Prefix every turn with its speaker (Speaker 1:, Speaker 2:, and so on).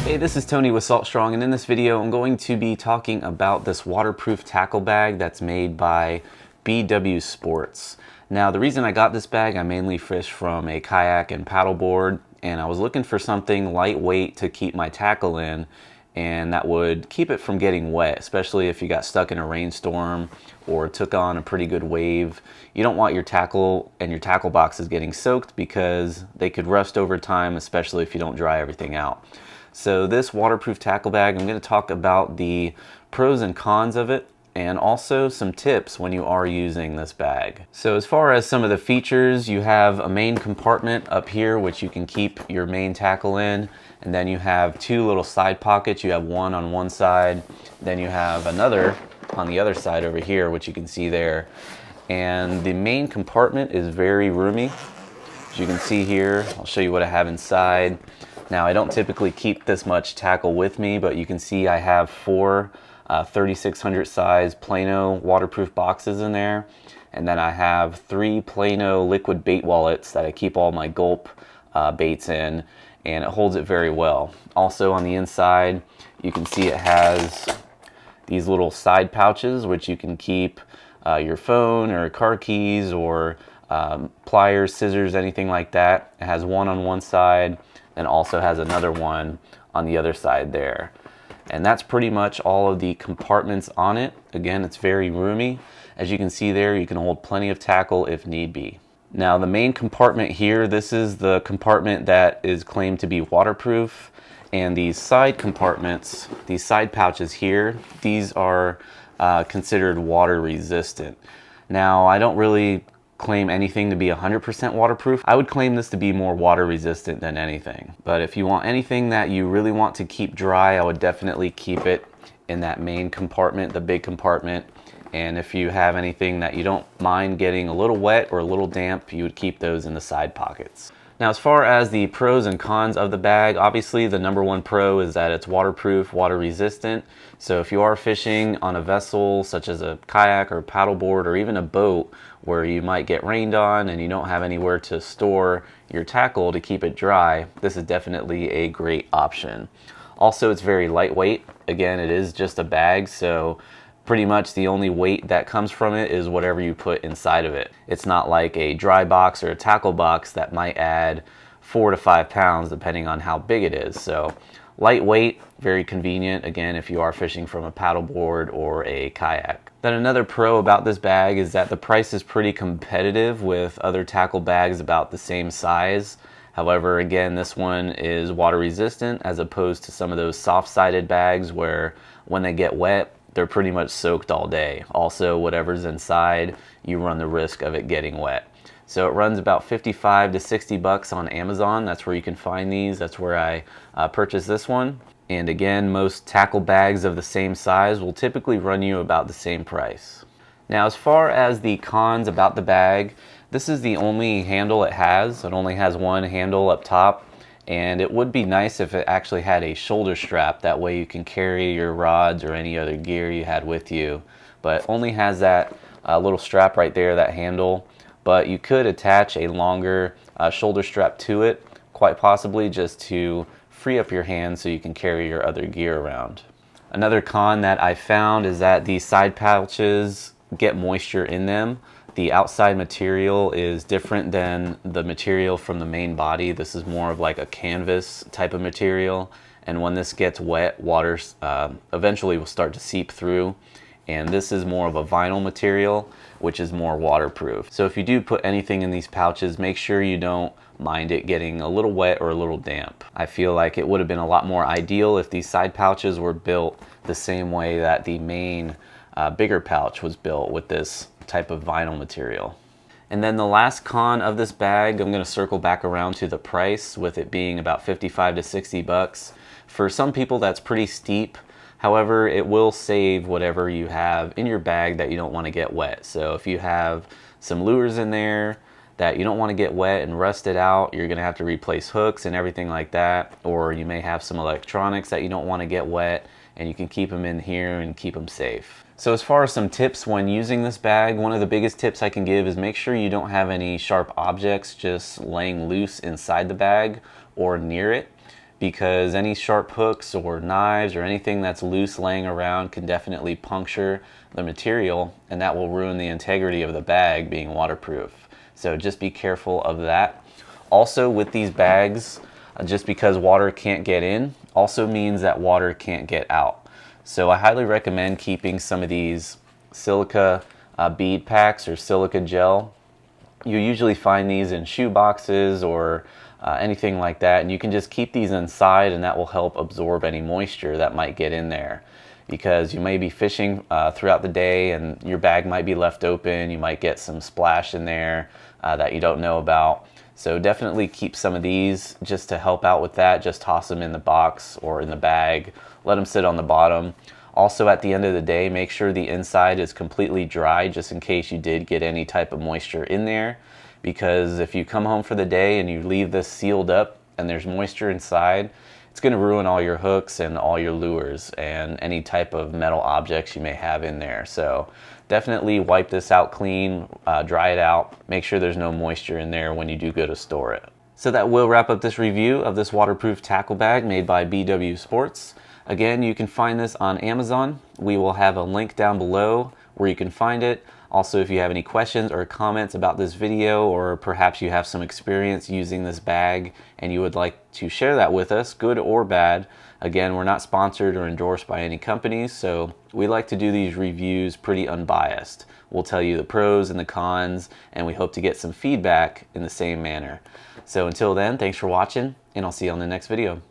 Speaker 1: Hey, this is Tony with Salt Strong, and in this video I'm going to be talking about this waterproof tackle bag that's made by BW Sports. Now, the reason I got this bag, I mainly fish from a kayak and paddleboard, and I was looking for something lightweight to keep my tackle in, and that would keep it from getting wet, especially if you got stuck in a rainstorm or took on a pretty good wave. You don't want your tackle and your tackle boxes getting soaked because they could rust over time, especially if you don't dry everything out. So this waterproof tackle bag, I'm going to talk about the pros and cons of it and also some tips when you are using this bag. So as far as some of the features, you have a main compartment up here which you can keep your main tackle in, and then you have two little side pockets. You have one on one side, then you have another on the other side over here, which you can see there. And the main compartment is very roomy. As you can see here, I'll show you what I have inside. Now, I don't typically keep this much tackle with me, but you can see I have four 3600 size Plano waterproof boxes in there. And then I have three Plano liquid bait wallets that I keep all my gulp baits in, and it holds it very well. Also on the inside, you can see it has these little side pouches which you can keep your phone or car keys or pliers, scissors, anything like that. It has one on one side and also has another one on the other side there. And that's pretty much all of the compartments on it. Again, it's very roomy. As you can see there, you can hold plenty of tackle if need be. Now, the main compartment here, this is the compartment that is claimed to be waterproof. And these side compartments, these side pouches here, these are considered water resistant. Now, I don't really claim anything to be 100% waterproof. I would claim this to be more water resistant than anything. But if you want anything that you really want to keep dry, I would definitely keep it in that main compartment, the big compartment. And if you have anything that you don't mind getting a little wet or a little damp, you would keep those in the side pockets. Now, as far as the pros and cons of the bag, obviously the number one pro is that it's waterproof, water resistant. So if you are fishing on a vessel such as a kayak or paddleboard or even a boat where you might get rained on and you don't have anywhere to store your tackle to keep it dry, this is definitely a great option. Also, it's very lightweight. Again, it is just a bag, so pretty much the only weight that comes from it is whatever you put inside of it. It's not like a dry box or a tackle box that might add 4 to 5 pounds depending on how big it is. So lightweight, very convenient, again, if you are fishing from a paddleboard or a kayak. Then another pro about this bag is that the price is pretty competitive with other tackle bags about the same size. However, again, this one is water resistant as opposed to some of those soft-sided bags where when they get wet, they're pretty much soaked all day. Also, whatever's inside, you run the risk of it getting wet. So it runs about 55 to 60 bucks on Amazon. That's where you can find these. That's where I purchased this one. And again, most tackle bags of the same size will typically run you about the same price. Now, as far as the cons about the bag, this is the only handle it has. It only has one handle up top. And it would be nice if it actually had a shoulder strap. That way you can carry your rods or any other gear you had with you. But it only has that little strap right there, that handle. But you could attach a longer shoulder strap to it, quite possibly just to free up your hands so you can carry your other gear around. Another con that I found is that these side pouches get moisture in them. The outside material is different than the material from the main body. This is more of like a canvas type of material. And when this gets wet, water eventually will start to seep through. And this is more of a vinyl material, which is more waterproof. So if you do put anything in these pouches, make sure you don't mind it getting a little wet or a little damp. I feel like it would have been a lot more ideal if these side pouches were built the same way that the main bigger pouch was built, with this type of vinyl material. And then the last con of this bag, I'm going to circle back around to the price, with it being about 55 to 60 bucks. For some people that's pretty steep. However, it will save whatever you have in your bag that you don't want to get wet. So if you have some lures in there that you don't want to get wet and rusted out, you're going to have to replace hooks and everything like that. Or you may have some electronics that you don't want to get wet, and you can keep them in here and keep them safe. So as far as some tips when using this bag, one of the biggest tips I can give is make sure you don't have any sharp objects just laying loose inside the bag or near it. because any sharp hooks or knives or anything that's loose laying around can definitely puncture the material, and that will ruin the integrity of the bag being waterproof. So just be careful of that. Also with these bags, just because water can't get in also means that water can't get out. So I highly recommend keeping some of these silica bead packs or silica gel. You usually find these in shoe boxes or anything like that, and you can just keep these inside, and that will help absorb any moisture that might get in there, because you may be fishing throughout the day and your bag might be left open. You might get some splash in there that you don't know about. So definitely keep some of these just to help out with that. Just toss them in the box or in the bag, let them sit on the bottom. Also, at the end of the day, make sure the inside is completely dry, just in case you did get any type of moisture in there, because if you come home for the day and you leave this sealed up and there's moisture inside, it's going to ruin all your hooks and all your lures and any type of metal objects you may have in there. So definitely wipe this out clean, dry it out, make sure there's no moisture in there when you do go to store it. So that will wrap up this review of this waterproof tackle bag made by BW Sports. Again, you can find this on Amazon. We will have a link down below where you can find it. Also, if you have any questions or comments about this video, or perhaps you have some experience using this bag and you would like to share that with us, good or bad. Again, we're not sponsored or endorsed by any companies, so we like to do these reviews pretty unbiased. We'll tell you the pros and the cons, and we hope to get some feedback in the same manner. So until then, thanks for watching, and I'll see you on the next video.